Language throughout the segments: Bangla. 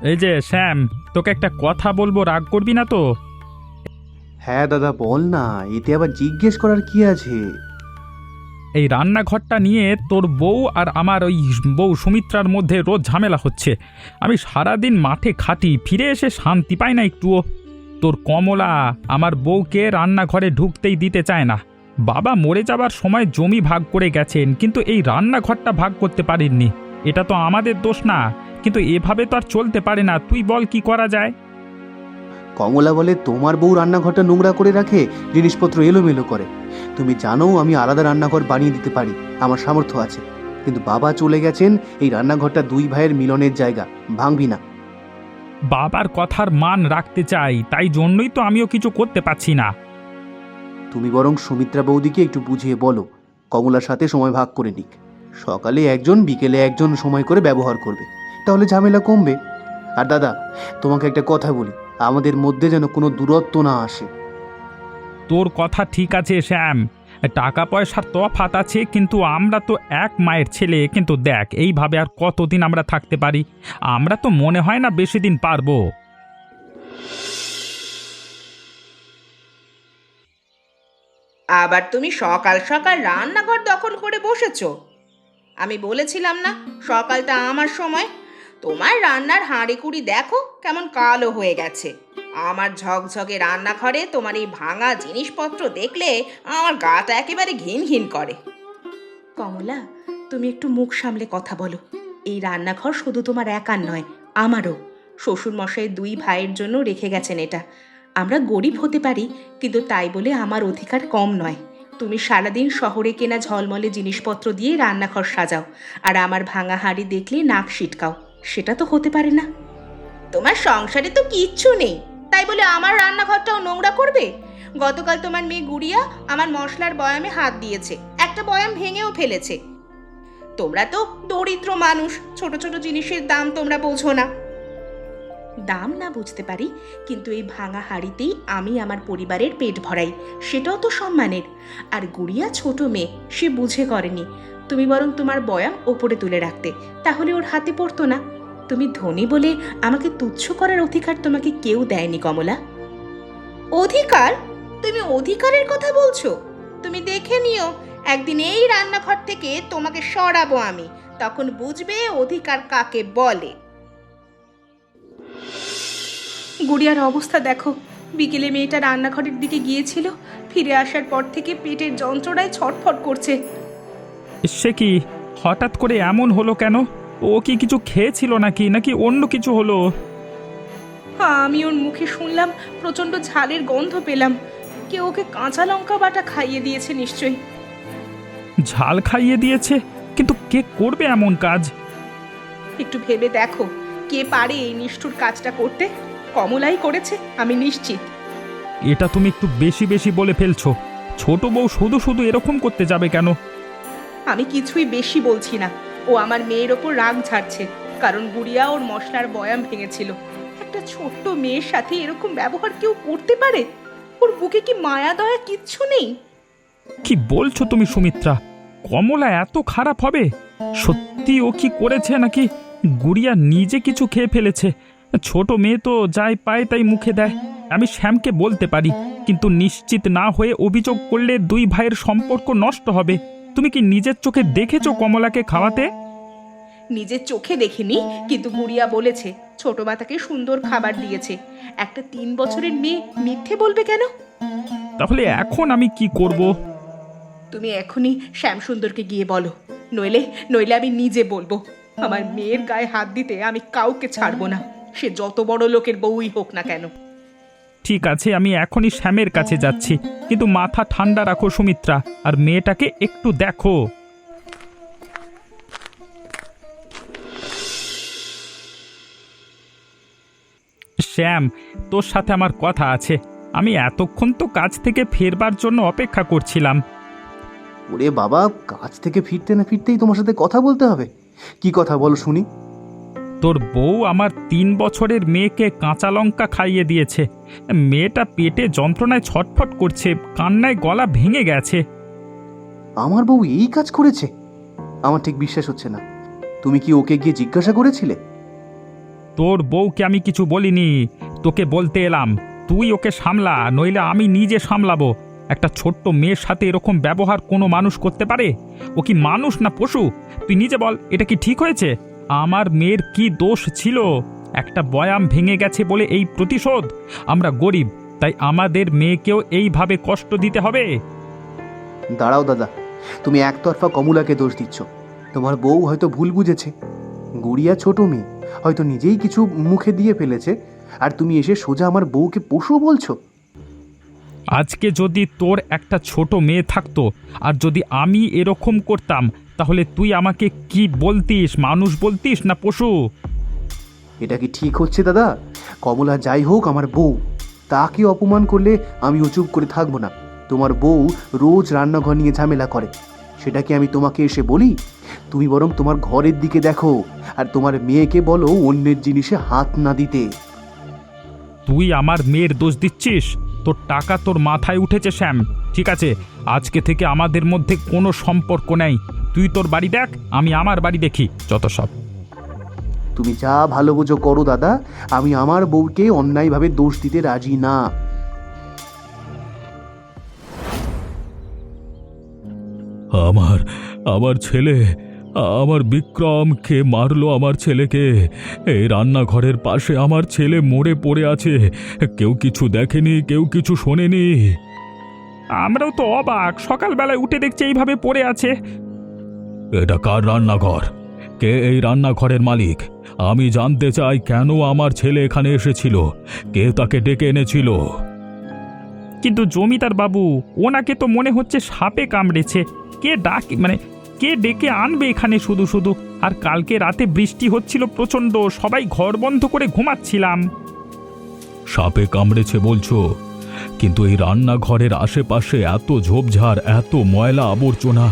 এই যে শ্যাম, তোকে একটা কথা বলবো, রাগ করবি না তো? হ্যাঁ দাদা, বল না, এতে আবার জিজ্ঞেস করার কি আছে? এই রান্নাঘরটা নিয়ে তোর বউ আর আমার ওই বউ সুমিত্রার মধ্যে রোজ ঝামেলা হচ্ছে। আমি সারাদিন মাঠে খাটি, ফিরে এসে শান্তি পাই না একটুও। তোর কমলা আমার বউকে রান্নাঘরে ঢুকতেই দিতে চায় না। বাবা মরে যাবার সময় জমি ভাগ করে গেছেন, কিন্তু এই রান্নাঘরটা ভাগ করতে পারেননি। এটা তো আমাদের দোষ না, কিন্তু এভাবে তো আর চলতে পারে না। তুই বল কি করা যায়? কমলা বলে তোমার বউ রান্নাঘরটা নোংরা করে রাখে, জিনিসপত্র এলোমেলো করে। তুমি জানো আমি আলাদা রান্নাঘর বানিয়ে দিতে পারি, আমার সামর্থ্য আছে। কিন্তু বাবা চলে গেছেন, এই রান্নাঘরটা দুই ভাইয়ের মিলনের জায়গা, ভাঙবি না। বাবার কথার মান রাখতে চাই, তাই জন্যই তো আমিও কিছু করতে পারছি না। তুমি বরং সুমিত্রা বৌদিকে একটু বুঝিয়ে বলো, কমলার সাথে সময় ভাগ করে নিক। সকালে একজন, বিকেলে একজন সময় করে ব্যবহার করবে, তাহলে ঝামেলা কমবে। আর দাদা, তোমাকে একটা কথা বলি, আমাদের মধ্যে যেন কোনো দূরত্ব না আসে। তোর কথা ঠিক আছে শ্যাম, টাকা পয়সার তফাৎ আছে, কিন্তু আমরা তো এক মায়ের ছেলে। কিন্তু দেখ, এইভাবে আর কতদিন আমরা থাকতে পারি? আমরা তো মনে হয় না বেশি দিন পারবো। আবার তুমি সকাল সকাল রান্নাঘর দখল করে বসেছো। আমি বলেছিলাম না সকালটা আমার সময়? তোমার রান্নার হাঁড়িকুড়ি দেখো কেমন কালো হয়ে গেছে। আমার ঝকঝকে রান্নাঘরে তোমার এই ভাঙা জিনিসপত্র দেখলে আমার গাটা একেবারে ঘিন ঘিন করে। কমলা, তুমি একটু মুখ সামলে কথা বলো। এই রান্নাঘর শুধু তোমার একার নয়, আমারও। শ্বশুরমশাই দুই ভাইয়ের জন্য রেখে গেছেন এটা। আমরা গরিব হতে পারি, কিন্তু তাই বলে আমার অধিকার কম নয়। তুমি সারাদিন শহরে কেনা ঝলমলে জিনিসপত্র দিয়ে রান্নাঘর সাজাও, আর আমার ভাঙা হাঁড়ি দেখলে নাক সিটকাও। সেটা তো হতে পারে না। তোমার সংসারে তো কিচ্ছু নেই, তাই বলে আমার রান্নাঘরটাও নোংরা করবে? গতকাল তোমার মেয়ে গুড়িয়া আমার মশলার বয়ামে হাত দিয়েছে, একটা বয়াম ভেঙেও ফেলেছে। তোমরা তো দরিদ্র মানুষ, ছোট ছোট জিনিসের দাম তোমরা বোঝো না। দাম না বুঝতে পারি, কিন্তু এই ভাঙা হাঁড়িতেই আমি আমার পরিবারের পেট ভরাই, সেটাও তো সম্মানের। আর গুড়িয়া ছোট মেয়ে, সে বুঝে করেনি। তুমি বরং তোমার বয়াম ওপরে তুলে রাখতে, তাহলে ওর হাতে পড়তো না। তুমি ধনী বলে আমাকে তুচ্ছ করার অধিকার তোমাকে কেউ দেয়নি কমলা। অধিকার? তুমি অধিকারের কথা বলছো? তুমি দেখে নিও, একদিন এই রান্নাঘর থেকে তোমাকে সরাবো আমি, তখন বুঝবে অধিকার কাকে বলে। গুড়িয়ার অবস্থা দেখো। বিকেলে মেয়েটা রান্নাঘরের দিকে গিয়েছিল, ফিরে আসার পর থেকে পেটের যন্ত্রণায় ছটফট করছে। সে কি, হঠাৎ করে এমন হলো কেন? ও কি কিছু খেয়েছিল নাকি, নাকি অন্য কিছু হলো? হ্যাঁ, আমি ওর মুখে শুনলাম প্রচণ্ড ঝালের গন্ধ পেলাম। কেউ ওকে কাঁচা লঙ্কা বাটা খাইয়ে দিয়েছে নিশ্চয়ই। ঝাল খাইয়ে দিয়েছে? কিন্তু কে করবে এমন কাজ? একটু ভেবে দেখো, কে পারে এই নিষ্ঠুর কাজটা করতে? কমলাই করেছে, আমি নিশ্চিত। এটা তুমি একটু বেশি বেশি বলে ফেলছো। ছোট বউ শুধু শুধু এরকম করতে যাবে কেন? আমি কিছুই বেশি বলছি না। ও আমার মেয়ের ওপর রাগ ঝাড়ছে, কারণ গুড়িয়া ওর মশলার বয়াম ভেঙেছিল। একটা ছোট্ট মেয়ের সাথে এরকম ব্যবহার কেউ করতে পারে? ওর বুকে কি মায়া দয়া কিচ্ছু নেই? কি বলছো তুমি সুমিত্রা? কমলা এত খারাপ হবে? সত্যি ও কি করেছে, নাকি গুড়িয়া নিজে কিছু খেয়ে ফেলেছে? ছোট মেয়ে তো যাই পায় তাই মুখে দেয়। আমি শ্যামকে বলতে পারি, কিন্তু নিশ্চিত না হয়ে অভিযোগ করলে দুই ভাইয়ের সম্পর্ক নষ্ট হবে। তুমি কি নিজের চোখে দেখেছো কমলাকে খাওয়াতে? নিজের চোখে দেখিনি, কিন্তু গুড়িয়া বলেছে ছোট মা তাকে সুন্দর খাবার দিয়েছে। একটা 3 বছরের মেয়ে মিথ্যে বলবে কেন? তাহলে এখন আমি কি করব? তুমি এখনই শ্যামসুন্দরকে গিয়ে বলো, নইলে নইলে আমি নিজে বলবো। আমার মেয়ের গায়ে হাত দিতে আমি কাউকে ছাড়বো না, সে যত বড় লোকের বউই হোক না কেন। ঠিক আছে, আমি এখনই শ্যামের কাছে যাচ্ছি, কিন্তু মাথা ঠান্ডা রাখো সুমিত্রা, আর মেয়েটাকে একটু দেখো। শ্যাম, তোর সাথে আমার কথা আছে। আমি এতক্ষণ তো কাজ থেকে ফেরবার জন্য অপেক্ষা করছিলাম। ওরে বাবা, কাজ থেকে ফিরতে না ফিরতেই তোমার সাথে কথা বলতে হবে? কি কথা বলো শুনি। তোর বউ আমার 3 বছরের মেয়েকে কাঁচা লঙ্কা খাইয়ে দিয়েছে। মেয়েটা পেটে যন্ত্রণায় ছটফট করছে, কান্নায় গলা ভেঙে গেছে। আমার বউ এই কাজ করেছে? আমার ঠিক বিশ্বাস হচ্ছে না। তুমি কি ওকে গিয়ে জিজ্ঞাসা করেছিলে? তোর বউকে আমি কিছু বলিনি, তোকে বলতে এলাম তুই ওকে সামলা, নইলে আমি নিজে সামলাবো। একটা ছোট্ট মেয়ের সাথে এরকম ব্যবহার কোনো মানুষ করতে পারে? ও কি মানুষ না পশু? তুই নিজে বল, এটা কি ঠিক হয়েছে? আমার মেয়ের কি দোষ ছিল? একটা বয়াম ভেঙে গেছে বলে এই প্রতিশোধ? আমরা গরিব, তাই আমাদের মেয়েকেও এইভাবে কষ্ট দিতে হবে? দাঁড়াও দাদা, তুমি একতরফা কমলাকে দোষ দিচ্ছ। তোমার বউ হয়তো ভুল বুঝেছে। গুড়িয়া ছোট মেয়ে, হয়তো নিজেই কিছু মুখে দিয়ে ফেলেছে, আর তুমি এসে সোজা আমার বউকে পশু বলছো? আজকে যদি তোর একটা ছোট মেয়ে থাকতো, আর যদি আমি এরকম করতাম, তাহলে তুই আমাকে কি বলতিস? মানুষ বলতিস না পশু? এটা কি ঠিক হচ্ছে দাদা? কমলা যাই হোক আমার বউ, তাকে অপমান করলে আমিও চুপ করে থাকবো না। তোমার বউ রোজ রান্নাঘর নিয়ে ঝামেলা করে, সেটা কি আমি তোমাকে এসে বলি? তুমি বরং তোমার ঘরের দিকে দেখো, আর তোমার মেয়েকে বলো অন্যের জিনিসে হাত না দিতে। তুই আমার মেয়ের দোষ দিচ্ছিস? তোর টাকা তোর মাথায় উঠেছে শ্যাম। ঠিক আছে, আজকে থেকে আমাদের মধ্যে কোনো সম্পর্ক নেই। তুই তোর বাড়ি দেখ, আমি আমার বাড়ি দেখি। যত সব। তুমি যা ভালো বোঝো করো দাদা, আমি আমার বউকে অন্যায়ভাবে দোষ দিতে রাজি না। আমার আমার ছেলে, আমার বিক্রম, কে মারলো আমার ছেলেকে? এই রান্নাঘরের পাশে আমার ছেলে মরে পড়ে আছে, কেউ কিছু দেখেনি, কেউ কিছু শোনেনি। আমরাও তো অবাক, সকালবেলায় উঠে দেখছি এইভাবে পড়ে আছে। এটা কার রান্নাঘর? কে এই রান্নাঘরের মালিক? আমি জানতে চাই কেন আমার ছেলে এখানে এসেছিল, কে তাকে ডেকে এনেছিল। কিন্তু জমিদার বাবু, ওনাকে তো মনে হচ্ছে সাপে কামড়েছে। কে কে ডেকে আনবে এখানে শুধু শুধু? আর কালকে রাতে বৃষ্টি হচ্ছিল প্রচণ্ড, সবাই ঘর বন্ধ করে ঘুমাচ্ছিলাম। সাপে কামড়েছে বলছো? কিন্তু এই রান্নাঘরের আশেপাশে এত ঝোপঝাড়, এত ময়লা আবর্জনা,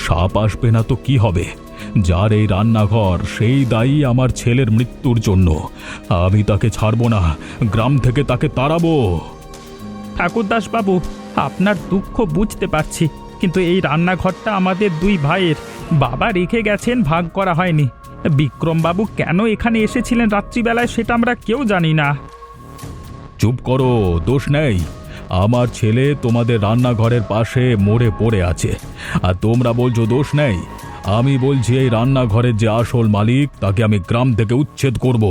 সাপ আসবে না তো কি হবে? যার এই রান্নাঘর, সেই দায়ী আমার ছেলের মৃত্যুর জন্য। আমি তাকে ছাড়বো না, গ্রাম থেকে তাকে তাড়াবো। ঠাকুরদাস বাবু, আপনার দুঃখ বুঝতে পারছি, কিন্তু এই রান্নাঘরটা আমাদের দুই ভাইয়ের। বাবা রেখে গেছেন, ভাগ করা হয়নি। বিক্রমবাবু কেন এখানে এসেছিলেন রাত্রিবেলায় সেটা আমরা কেউ জানি না। চুপ করো, দোষ নেই। আমার ছেলে তোমাদের রান্নাঘরের পাশে মরে পড়ে আছে, আর তোমরা বলছো দোষ নেই। আমি বলছি এই রান্নাঘরের যে আসল মালিক, তাকে আমি গ্রাম থেকে উচ্ছেদ করব।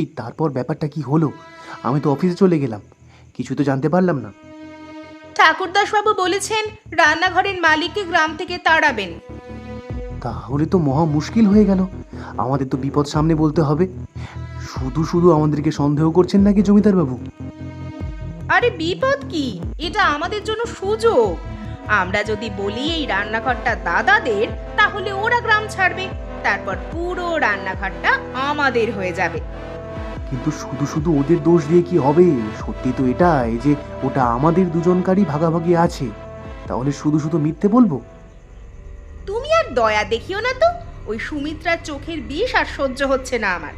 এই তারপর ব্যাপারটা কি হলো? আমি তো অফিসে চলে গেলাম, কিছু তো জানতে পারলাম না। ঠাকুরদাস বাবু বলেছেন রান্নাঘরের মালিককে গ্রাম থেকে তাড়াবেন। তাহলে তো মহা মুশকিল হয়ে গেল। আমাদের তো বিপদ সামনে বলতে হবে। শুধু শুধু আমাদেরকে সন্দেহ করছেন নাকি জমিদার বাবু? আরে বিপদ কি, এটা আমাদের জন্য সুযোগ। আমরা যদি বলি এই রান্নাঘরটা দাদাদের, তাহলে ওরা গ্রাম ছাড়বে, তারপর পুরো রান্নাঘরটা আমাদের হয়ে যাবে। কিন্তু শুধু শুধু ওদের দোষ দিয়ে কি হবে? সত্যি তো এটাই যে ওটা আমাদের দুজনকারই ভাগাভাগি আছে, তাহলে শুধু শুধু মিথ্যে বলবো? তুমি আর দয়া দেখিও না তো। ওই সুমিত্রার চোখের বিষ আর সহ্য হচ্ছে না আমার।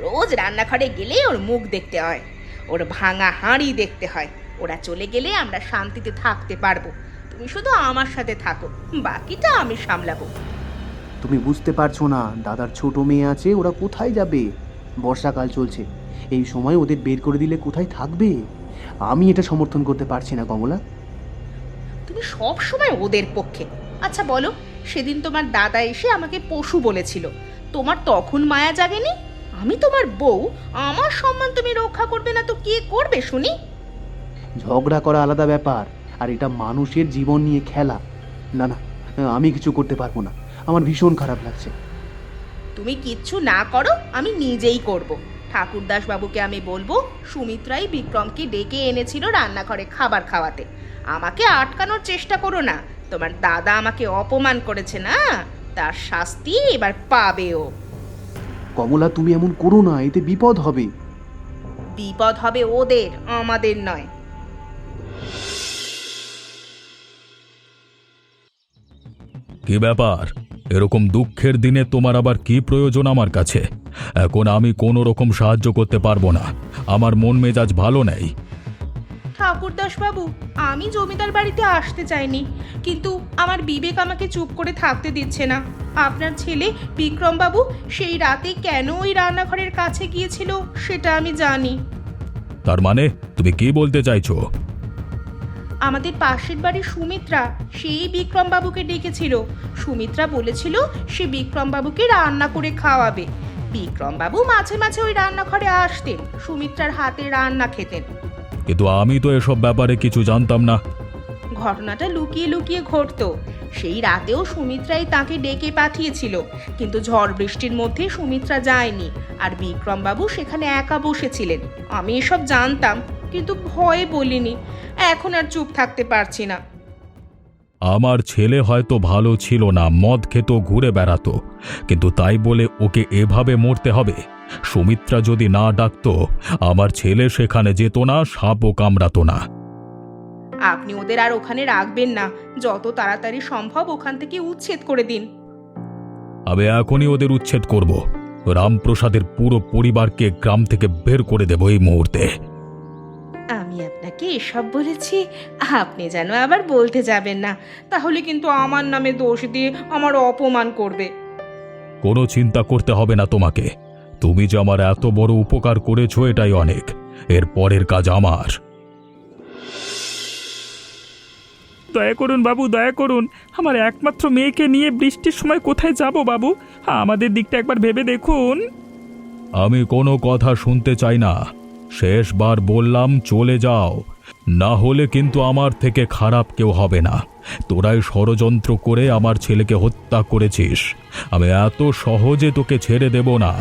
রোজ রান্নাঘরে গেলে ওর মুখ দেখতে হয়, ওর ভাঙা হাঁড়ি দেখতে হয়। ওরা চলে গেলে আমরা শান্তিতে থাকতে পারবো। তুমি শুধু আমার সাথে থাকো, বাকিটা আমি সামলাবো। তুমি বুঝতে পারছো না, দাদার ছোট মেয়ে আছে, ওরা কোথায় যাবে? বর্ষাকাল চলছে, এই সময় ওদের বের করে দিলে কোথায় থাকবে? আমি এটা সমর্থন করতে পারছি না কমলা। তুমি সব সময় ওদের পক্ষে। আচ্ছা বলো, সেদিন তোমার দাদা এসে আমাকে পশু বলেছিল, তোমার তখন মায়া জাগেনি? আমি তোমার বউ, আমার সম্মান তুমি রক্ষা করবে না তো কে করবে শুনি? ঝগড়া করা আলাদা ব্যাপার, আর এটা মানুষের জীবন নিয়ে খেলা। না না, আমি কিছু করতে পারবো না, আমার ভীষণ খারাপ লাগছে। তুমি কিচ্ছু না করো, আমি নিজেই করব। ঠাকুরদাস বাবুকে আমি বলবো সুমিত্রাই বিক্রমকে ডেকে এনেছিল রান্নাঘরে খাবার খাওয়াতে। আমাকে আটকানোর চেষ্টা করো না। তোমার দাদা আমাকে অপমান করেছে না, তার শাস্তি এবার পাবে ও। কমলা, তুমি এমন করো না, এতে বিপদ হবে। বিপদ হবে ওদের, আমাদের নয়। কি ব্যাপার? এরকম দুঃখের দিনে তোমার আবার কি প্রয়োজন আমার কাছে? এখন আমি কোনো রকম সাহায্য করতে পারবো না, আমার মন মেজাজ ভালো নেই। ঠাকুরদাস বাবু, আমি জমিদার বাড়িতে আসতে চাইনি, কিন্তু আমার বিবেক আমাকে চুপ করে থাকতে দিচ্ছে না। আপনার ছেলে বিক্রম বাবু সেই রাতে কেন ওই রান্নাঘরের কাছে গিয়েছিল সেটা আমি জানি। তার মানে তুমি কি বলতে চাইছো? আমাদের পাশের বাড়ির সুমিত্রা সেই বিক্রম বাবুকে ডেকেছিল। সুমিত্রা বলেছিল সে বিক্রম বাবুকে রান্না করে খাওয়াবে। বিক্রম বাবু মাঝে মাঝে ওই রান্নাঘরে আসতেন, সুমিত্রার হাতে রান্না খেতেন। কিন্তু আমি তো এসব ব্যাপারে কিছু জানতাম না। ঘটনাটা লুকিয়ে লুকিয়ে ঘটতো। সেই রাতেও সুমিত্রাই তাকে ডেকে পাঠিয়েছিল, কিন্তু ঝড় বৃষ্টির মধ্যে সুমিত্রা যায়নি, আর বিক্রম বাবু সেখানে একা বসেছিলেন। আমি এসব জানতাম, কিন্তু ভয়ে বলিনি। এখন আর চুপ থাকতে পারছি না। আমার ছেলে হয়তো ভালো ছিল না, মদ খেত, ঘুরে বেড়াতো, কিন্তু তাই বলে ওকে এভাবে মরতে হবে? সুমিত্রা যদি না ডাকতো আমার ছেলে সেখানে যেত না, সাপও কামড়াতো না। আপনি ওদের আর ওখানে রাখবেন না, যত তাড়াতাড়ি সম্ভব ওখান থেকে উচ্ছেদ করে দিন। আমি এখনই ওদের উচ্ছেদ করব। রামপ্রসাদের পুরো পরিবারকে গ্রাম থেকে বের করে দেব এই মুহূর্তে। আমি আপনাকে এসব বলেছি, আপনি যেন আবার বলতে যাবেন না, তাহলে কিন্তু আমার নামে দোষ দিয়ে আমার অপমান করবে। কোনো চিন্তা করতে হবে না তোমাকে। তুমি যে আমার এত বড় উপকার করেছো এটাই অনেক। এর পরের কাজ আমার। দয়া করুন বাবু, দয়া করুন। আমার একমাত্র মেয়েকে নিয়ে বৃষ্টির সময় কোথায় যাব বাবু? আমাদের দিকটা একবার ভেবে দেখুন। আমি কোনো কথা শুনতে চাই না। শেষবার বললাম চলে যাও, না হলে কিন্তু আমার থেকে খারাপ কেউ হবে না। তোরাই ষড়যন্ত্র করে আমার ছেলেকে হত্যা করেছিস। আমি এত সহজে তোকে ছেড়ে দেব না।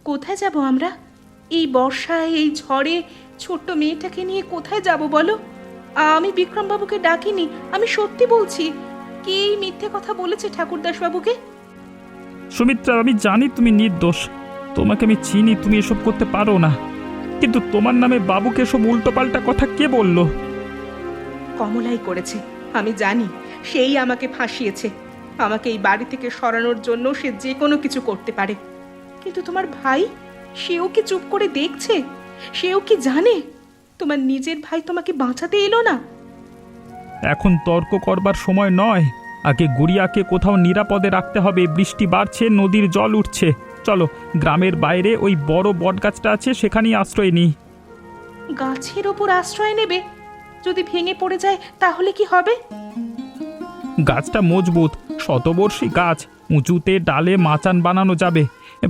কোথায় যাব আমরা? এই বর্ষায়, এই ঝড়ে ছোট্ট মেয়েটাকে নিয়ে কোথায় যাব বলো? আমি বিক্রম বাবুকে ডাকিনি, আমি সত্যি বলছি। কে এই মিথ্যে কথা বলেছে ঠাকুরদাস বাবুকে? সুমিত্রা, আমি জানি তুমি নির্দোষ, তোমাকে আমি চিনি, তুমি এসব করতে পারো না, কিন্তু তোমার নামে বাবুকে সব উল্টোপাল্টা কথা কে বলল? কমলাই করেছে, আমি জানি। সেই আমাকে ফাঁসিয়েছে। আমাকে এই বাড়ি থেকে সরানোর জন্য সে যে কোনো কিছু করতে পারে। কিন্তু তোমার ভাই, সেও কি চুপ করে দেখছে? সেও কি জানে তোমার নিজের ভাই তোমাকে বাঁচাতে এলো না? এখন তর্ক করবার সময় নয়, আগে গুড়িয়াকে কোথাও নিরাপদে রাখতে হবে। বৃষ্টি বাড়ছে, নদীর জল উঠছে। চলো, গ্রামের বাইরে ওই বড় বটগাছটা আছে, সেখানেই আশ্রয় নিই। গাছের ওপর আশ্রয় নেবে? যদি ভেঙে পড়ে যায় তাহলে কি হবে? গাছটা মজবুত, শতবর্ষী গাছ, উঁচুতে ডালে মাচান বানানো যাবে।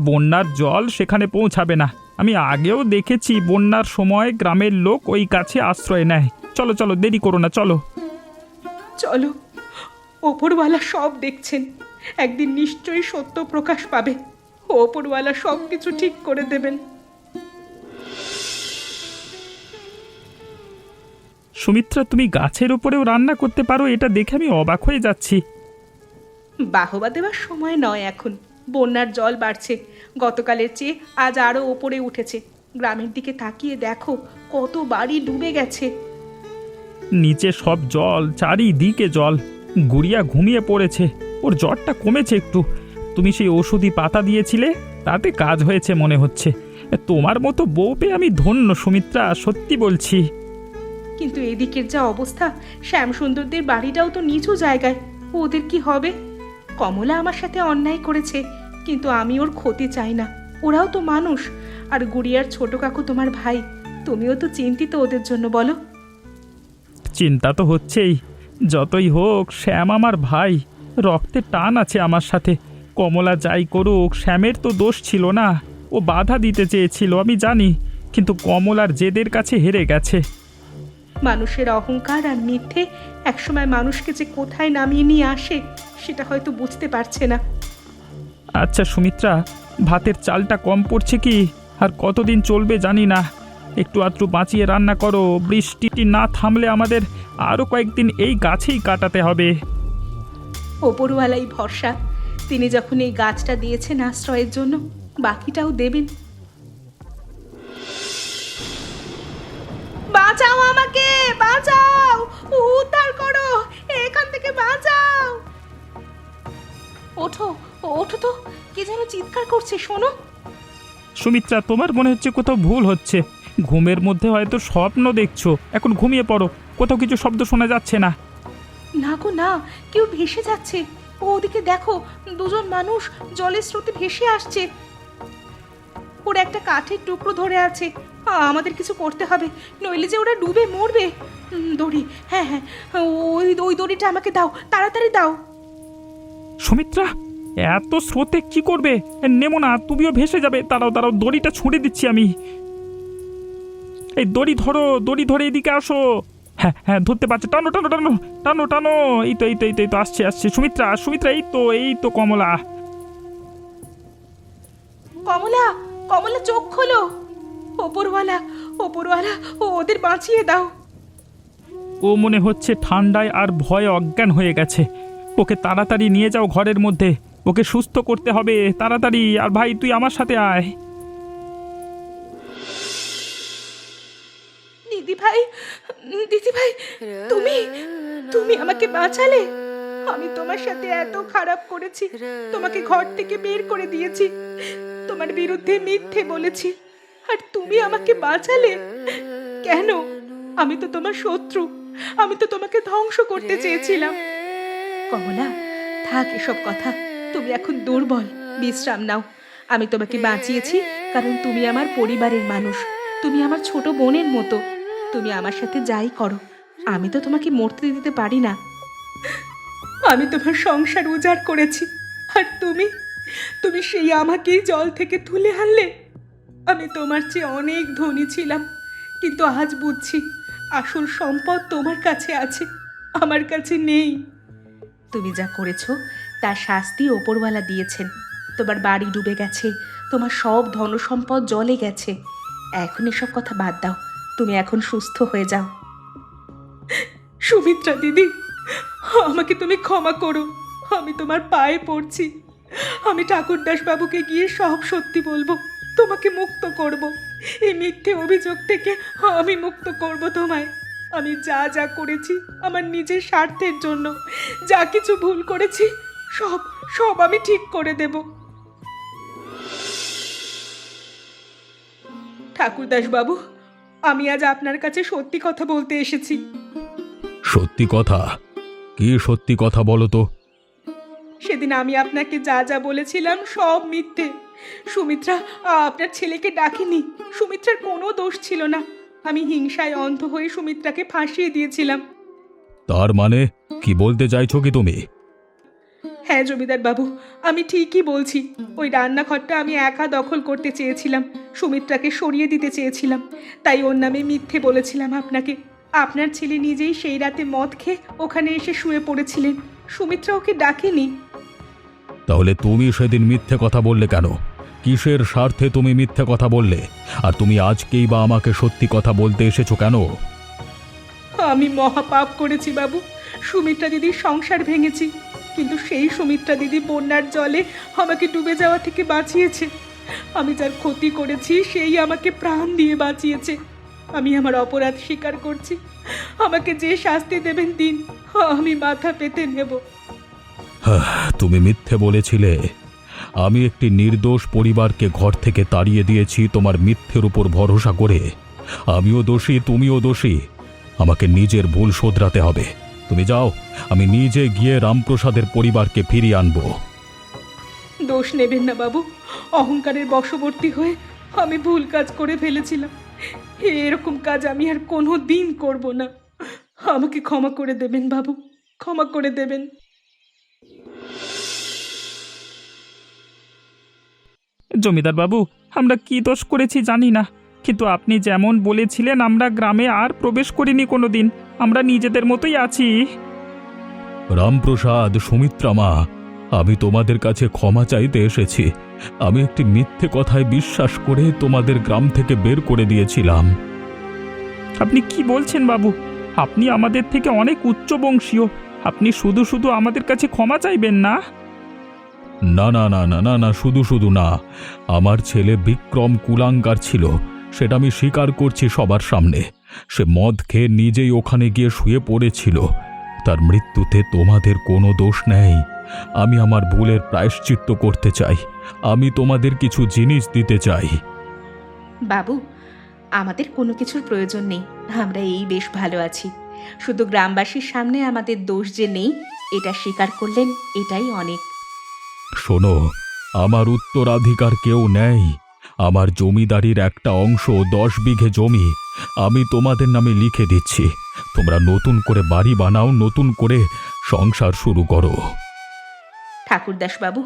বন্যার জল সেখানে পৌঁছাবে না। আমি আগেও দেখেছি বন্যার সময় গ্রামের লোক ওই গাছে আশ্রয় নেয়। চলো চলো, দেরি করো না, চলো। চলো, ওপরওয়ালা সব দেখছেন। একদিন নিশ্চয়ই সত্য প্রকাশ পাবে। ওপরওয়ালা সব কিছু ঠিক করে দেবেন। সুমিত্রা, তুমি গাছের উপরেও রান্না করতে পারো, এটা দেখে আমি অবাক হয়ে যাচ্ছি। বাহবা দেওয়ার সময় নয় এখন। বন্যার জল বাড়ছে, গতকালের চেয়ে আজ আরো ওপরে উঠেছে। গ্রামের দিকে তাকিয়ে দেখো, কত বাড়ি ডুবে গেছে। নিচে সব জল, চারিদিকে জল। গুড়িয়া ঘুমিয়ে পড়েছে, ওর জ্বরটা কমেছে একটু। তুমি সেই ওষুধি পাতা দিয়েছিলে, তাতে কাজ হয়েছে মনে হচ্ছে। তোমার মতো বউ পেয়ে আমি ধন্য সুমিত্রা, সত্যি বলছি। কিন্তু এদিকের যা অবস্থা, শ্যামসুন্দরদের বাড়িটাও তো নিচু জায়গায়, ওদের কি হবে? কমলা আমার সাথে অন্যায় করেছে, কিন্তু আমি ওর ক্ষতি চাই না। ওরাও তো মানুষ। আর গুড়িয়ার ছোট কাকু তোমার ভাই, তুমিও তো চিন্তিত ওদের জন্য, বলো? চিন্তা তো হচ্ছেই। যতই হোক শ্যাম আমার ভাই, রক্তের টান আছে আমার সাথে। কমলা যাই করুক, শ্যামের তো দোষ ছিল না। ও বাধা দিতে চেয়েছিল, আমি জানি, কিন্তু কমলার জেদের কাছে হেরে গেছে। মানুষের অহংকার আর মিথ্যে একসময় মানুষকে যে কোথায় নামিয়ে নিয়ে আসে, সেটা হয়তো বুঝতে পারছে না। আচ্ছা সুমিত্রা, ভাতের চালটা কম পড়ছে কি? আর কতদিন চলবে জানি না। একটু আধটু বাঁচিয়ে রান্না করো। বৃষ্টিটি না থামলে আমাদের আরও কয়েকদিন এই গাছেই কাটাতে হবে। ওপরওয়ালাই ভরসা। তিনি যখন এই গাছটা দিয়েছেন আশ্রয়ের জন্য, বাকিটাও দেবেন। বাঁচাও আমাকে, বাঁচাও, উদ্ধার করো, এখান থেকে বাঁচাও। ওঠো, ওঠো তো, কে যেন চিৎকার করছে, শোনো। সুমিত্রা, তোমার মনে হচ্ছে কোথাও ভুল হচ্ছে। ঘুমের মধ্যে হয়তো স্বপ্ন দেখছো, এখন ঘুমিয়ে পড়ো। কোথাও কিছু শব্দ শোনা যাচ্ছে না। না গো না, কেউ ভেসে যাচ্ছে। ওদিকে দেখো, দুজন মানুষ জলের স্রোতে ভেসে আসছে। ওরা একটা কাঠের টুকরো ধরে আছে। আমাদের কিছু করতে হবে, নইলে যে ওরা ডুবে মরবে। দড়ি, হ্যাঁ হ্যাঁ, ওই দড়িটা আমাকে দাও, তাড়াতাড়ি দাও। সুমিত্রা, এত স্রোতে কি করবে? নেমো না, তুমিও ভেসে যাবে। দাঁড়াও দাঁড়াও, দড়িটা ছুঁড়ে দিচ্ছি আমি। এই দড়ি ধরো, দড়ি ধরে এদিকে আসো। হ্যাঁ হ্যাঁ, ধরতে পারছো। টানো টানো টানো টানো টানো। এই তো এই তো এই তো এই তো আসছে আসছে। সুমিত্রা সুমিত্রা, এই তো কমলা। কমলা, কমলা চোখ খোলো। ওপরওয়ালা, ওপরওয়ালা, ওদের বাঁচিয়ে দাও। ও মনে হচ্ছে ঠান্ডায় আর ভয়ে অজ্ঞান হয়ে গেছে। ওকে তাড়াতাড়ি নিয়ে যাও ঘরের মধ্যে, ওকে সুস্থ করতে হবে তাড়াতাড়ি। আর ভাই, তুই আমার সাথে আয়। দিদি ভাই, দিদি ভাই, তুমি তুমি আমাকে বাঁচালে। আমি তোমার সাথে এত খারাপ করেছি, তোমাকে ঘর থেকে বের করে দিয়েছি, তোমার বিরুদ্ধে মিথ্যে বলেছি, আর তুমি আমাকে বাঁচালে কেন? আমি তো তোমার শত্রু, আমি তো তোমাকে ধ্বংস করতে চেয়েছিলাম। কমলা, থাক এসব কথা। তুমি এখন দুর্বল, বিশ্রাম নাও। আমি তোমাকে বাঁচিয়েছি কারণ তুমি আমার পরিবারের মানুষ, তুমি আমার ছোট বোনের মতো। তুমি আমার সাথে যাই করো, আমি তো তোমাকে মরতে দিতে পারি না। আমি তোমার সংসার উজাড় করেছি, আর তুমি তুমি সেই আমাকেই জল থেকে তুলে আনলে। আমি তোমার চেয়ে অনেক ধনী ছিলাম, কিন্তু আজ বুঝছি আসল সম্পদ তোমার কাছে আছে, আমার কাছে নেই। তুমি যা করেছো তার শাস্তি ওপরওয়ালা দিয়েছেন। তোমার বাড়ি ডুবে গেছে, তোমার সব ধনসম্পদ জলে গেছে। এখন এসব কথা বাদ দাও, তুমি এখন সুস্থ হয়ে যাও। সুমিত্রা দিদি, আমাকে তুমি ক্ষমা করো, আমি তোমার পায়ে পড়ছি। আমি ঠাকুরদাস বাবুকে গিয়ে সব সত্যি বলবো, তোমাকে মুক্ত করব। এই মিথ্যে অভিযোগ থেকে আমি মুক্ত করব তোমায়। আমি যা যা করেছি আমার নিজের স্বার্থের জন্য, যা কিছু ভুল করেছি সব সব আমি ঠিক করে দেব। ঠাকুরদাস বাবু, আমি আজ আপনার কাছে সত্যি কথা বলতে এসেছি। সত্যি কথা? কি সত্যি কথা বলো তো? সেদিন আমি আপনাকে যা যা বলেছিলাম সব মিথ্যে। সুমিত্রা আপনার ছেলেকে ডাকেনি, সুমিত্রার কোনো দোষ ছিল না। আমি হিংসায় অন্ধ হয়ে সুমিত্রাকে ফাঁসিয়ে দিয়েছিলাম। তার মানে কি বলতে চাইছো কি তুমি? হ্যাঁ জমিদার বাবু, আমি ঠিকই বলছি। ওই রান্নাঘরটা আমি একা দখল করতে চেয়েছিলাম, সুমিত্রাকে সরিয়ে দিতে চেয়েছিলাম, তাই ওর নামে মিথ্যে বলেছিলাম আপনাকে। আপনার ছেলে নিজেই সেই রাতে মদ খেয়ে ওখানে এসে শুয়ে পড়েছিলেন, সুমিত্রা ওকে ডাকেনি। তাহলে তুমি সেদিন মিথ্যে কথা বললে কেন? কিসের স্বার্থে তুমি মিথ্যে কথা বললে? আর তুমি আজকেই বা আমাকে সত্যি কথা বলতে এসেছো কেন? আমি মহাপাপ করেছি বাবু, সুমিত্রা দিদির সংসার ভেঙেছি, কিন্তু সেই সুমিত্রা দিদি বন্যার জলে আমাকে ডুবে যাওয়া থেকে বাঁচিয়েছে। আমি যার ক্ষতি করেছি সেই আমাকে প্রাণ দিয়ে বাঁচিয়েছে। আমি আমার অপরাধ স্বীকার করছি, আমাকে যে শাস্তি দেবেন দিন, আমি মাথা পেতে নেব। তুমি মিথ্যে বলেছিলে। আমি একটি নির্দোষ পরিবারকে ঘর থেকে তাড়িয়ে দিয়েছি তোমার মিথ্যের উপর ভরসা করে। আমিও দোষী, তুমিও দোষী। আমাকে নিজের ভুল শোধরাতে হবে। তুমি যাও, আমি নিজে গিয়ে রামপ্রসাদের পরিবারকে ফিরিয়ে আনবো। দোষ নেবেন না বাবু, অহংকারের বশবর্তী হয়ে আমি ভুল কাজ করে ফেলেছিলাম। এরকম কাজ আমি আর কোনো দিন করব না। আমাকে ক্ষমা করে দেবেন বাবু, ক্ষমা করে দেবেন। জমিদার বাবু, আমরা কি দোষ করেছি জানি না, কিন্তু আপনি যেমন বলেছিলেন আমরা গ্রামে আর প্রবেশ করিনি কোনোদিন। আমরা নিজেদের মতোই আছি। রামপ্রসাদ, সুমিত্রা মা, আমি তোমাদের কাছে ক্ষমা চাইতে এসেছি। আমি একটি মিথ্যে কথায় বিশ্বাস করে তোমাদের গ্রাম থেকে বের করে দিয়েছিলাম। আপনি কি বলছেন বাবু? আপনি আমাদের থেকে অনেক উচ্চ বংশীয়, আপনি শুধু শুধু আমাদের কাছে ক্ষমা চাইবেন না? না না না না না না, শুধু শুধু না। আমার ছেলে বিক্রম কুলাঙ্গার ছিল, সেটা আমি স্বীকার করছি সবার সামনে। সে মদ খেয়ে নিজেই ওখানে গিয়ে শুয়ে পড়েছিল। তার মৃত্যুতে তোমাদের কোনো দোষ নেই। আমি আমার ভুলের প্রায়শ্চিত্ত করতে চাই। আমি তোমাদের কিছু জিনিস দিতে চাই। বাবু, আমাদের কোনো কিছুর প্রয়োজন নেই, আমরা এই বেশ ভালো আছি। শুধু গ্রামবাসীর সামনে আমাদের দোষ যে নেই এটা স্বীকার করলেন, এটাই অনেক। শোনো, আমার উত্তরাধিকার কেউ নেই। আমার জমিদারির একটা অংশ 10 বিঘে জমি আমি তোমাদের নামে লিখে দিচ্ছি। তোমরা নতুন করে বাড়ি বানাও, নতুন করে সংসার শুরু করো। ঠাকুরদাস বাবু,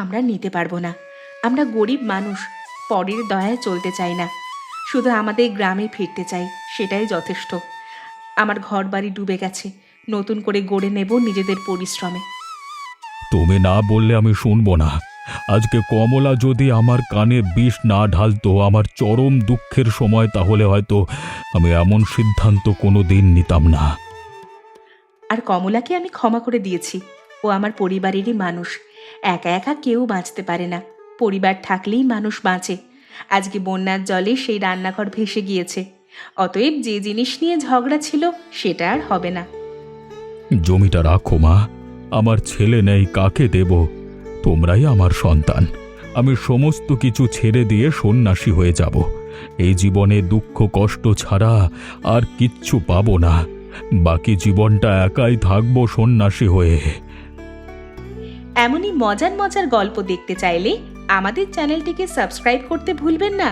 আমরা নিতে পারবো না। আমরা গরিব মানুষ, পরের দয়ায় চলতে চাই না। শুধু আমাদের গ্রামে ফিরতে চাই, সেটাই যথেষ্ট। আমার ঘর বাড়ি ডুবে গেছে, নতুন করে গড়ে নেব নিজেদের পরিশ্রমে। তুমি না বললে আমি শুনবো না। আজকে কমলা যদি আমার কানে বিষ না ঢালতো আমার চরম দুঃখের সময়, তাহলে হয়তো আমি এমন সিদ্ধান্ত কোনো দিন নিতাম না। আর কমলাকে আমি ক্ষমা করে দিয়েছি। ও আমার পরিবারেরই মানুষ। একা একা কেউ বাঁচতে পারে না, পরিবার থাকলেই মানুষ বাঁচে। আজকে বন্যার জলে সেই রান্নাঘর ভেসে গিয়েছে। অতএব যে জিনিস নিয়ে ঝগড়া ছিল সেটা আর হবে না। জমিটা রাখো মা, আমার ছেলে নেই, কাকে দেব? তোমরাই আমার সন্তান। আমি সমস্ত কিছু ছেড়ে দিয়ে সন্ন্যাসী হয়ে যাব। এই জীবনে দুঃখ কষ্ট ছাড়া আর কিচ্ছু পাবো না। বাকি জীবনটা একাই থাকবো সন্ন্যাসী হয়ে। এমনই মজার মজার গল্প দেখতে চাইলে আমাদের চ্যানেলটিকে সাবস্ক্রাইব করতে ভুলবেন না।